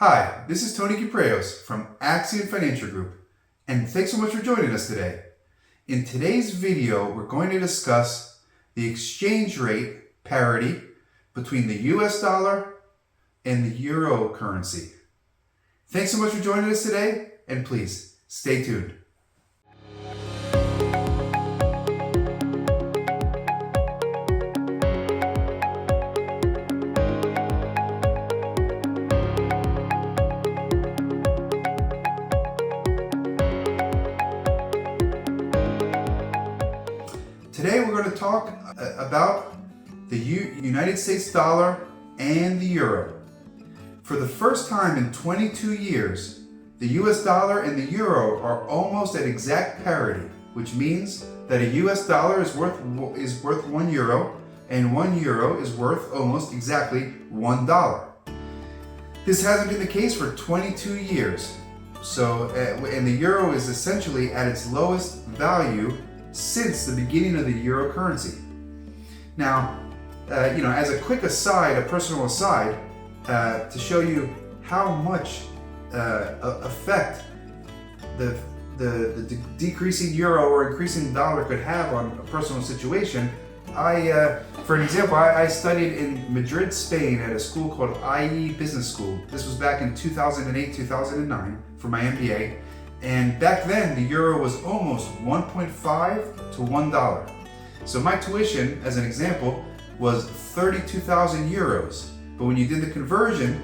Hi, this is Tony Kipreos from Axion Financial Group, and thanks so much for joining us today. In today's video, we're going to discuss the exchange rate parity between the US dollar and the euro currency. Thanks so much for joining us today, and please stay tuned. Today we're going to talk about the United States dollar and the euro. For the first time in 22 years, the US dollar and the euro are almost at exact parity, which means that a US dollar is worth 1 euro and 1 euro is worth almost exactly $1. This hasn't been the case for 22 years. So, and the euro is essentially at its lowest value since the beginning of the euro currency. Now, as a quick aside, a personal aside, to show you how much effect the decreasing euro or increasing dollar could have on a personal situation, for an example, I studied in Madrid, Spain at a school called IE Business School. This was back in 2008, 2009 for my MBA. And back then, the euro was almost 1.5 to $1. So my tuition, as an example, was 32,000 euros. But when you did the conversion,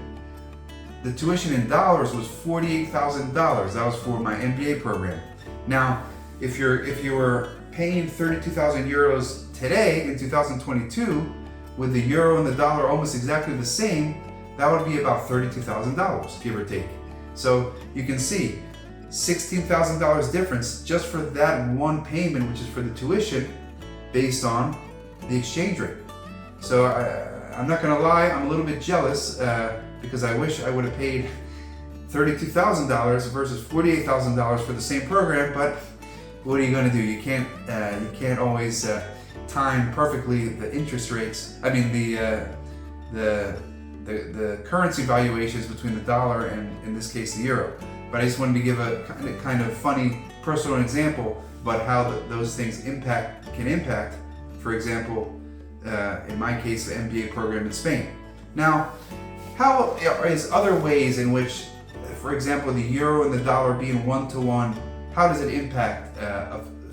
the tuition in dollars was $48,000. That was for my MBA program. Now, if you were paying 32,000 euros today in 2022, with the euro and the dollar almost exactly the same, that would be about $32,000, give or take. So you can see, $16,000 difference just for that one payment, which is for the tuition, based on the exchange rate. So I'm not gonna lie, I'm a little bit jealous because I wish I would have paid $32,000 versus $48,000 for the same program. But what are you gonna do? You can't always time perfectly the interest rates. I mean the currency valuations between the dollar and, in this case, the euro. But I just wanted to give a kind of funny personal example about how those things can impact, for example, in my case, the MBA program in Spain. Now, how is other ways in which, for example, the euro and the dollar being 1-to-1, how does it impact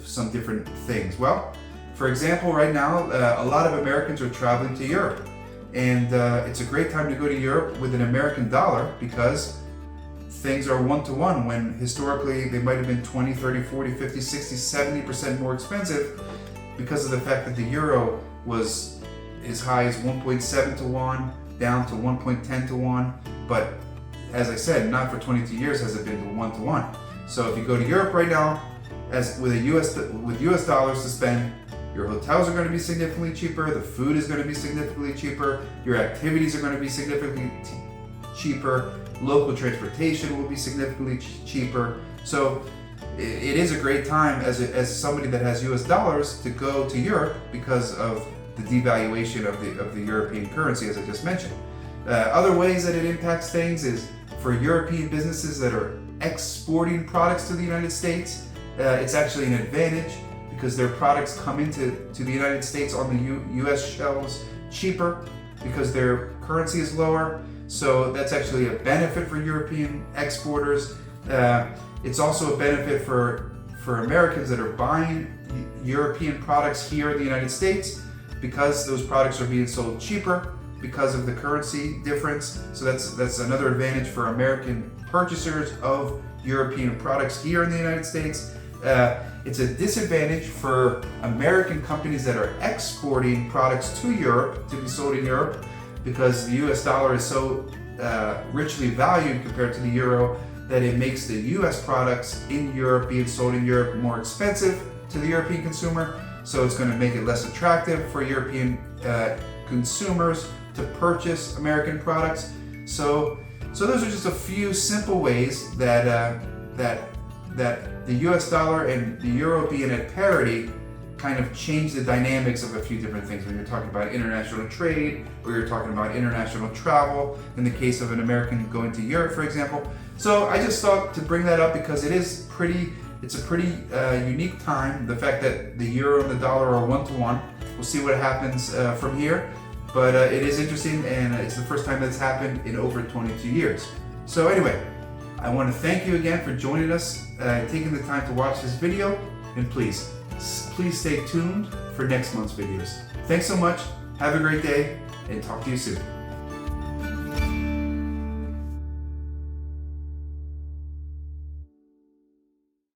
some different things? Well, for example, right now, a lot of Americans are traveling to Europe. And it's a great time to go to Europe with an American dollar because things are 1-to-1 when historically they might have been 20, 30, 40, 50, 60, 70% more expensive because of the fact that the euro was as high as 1.7 to 1 down to 1.10 to 1. But as I said, not for 22 years has it been to 1-to-1. So if you go to Europe right now, with US dollars to spend, your hotels are going to be significantly cheaper, the food is going to be significantly cheaper, your activities are going to be significantly cheaper, local transportation will be significantly cheaper. So it is a great time as somebody that has US dollars to go to Europe because of the devaluation of the European currency, as I just mentioned. Other ways that it impacts things is for European businesses that are exporting products to the United States, it's actually an advantage because their products come into the United States on the US shelves cheaper because their currency is lower. So that's actually a benefit for European exporters. It's also a benefit for Americans that are buying European products here in the United States because those products are being sold cheaper because of the currency difference. So that's another advantage for American purchasers of European products here in the United States. It's a disadvantage for American companies that are exporting products to Europe to be sold in Europe because the US dollar is so richly valued compared to the euro that it makes the US products in Europe being sold in Europe more expensive to the European consumer. So it's going to make it less attractive for European consumers to purchase American products. So those are just a few simple ways that the US dollar and the euro being at parity kind of change the dynamics of a few different things when you're talking about international trade, or you're talking about international travel, in the case of an American going to Europe, for example. So I just thought to bring that up because it's a pretty unique time, the fact that the euro and the dollar are 1-to-1. We'll see what happens from here, but it is interesting, and it's the first time that's happened in over 22 years. So anyway, I want to thank you again for joining us, taking the time to watch this video, and please stay tuned for next month's videos. Thanks so much, have a great day, and talk to you soon.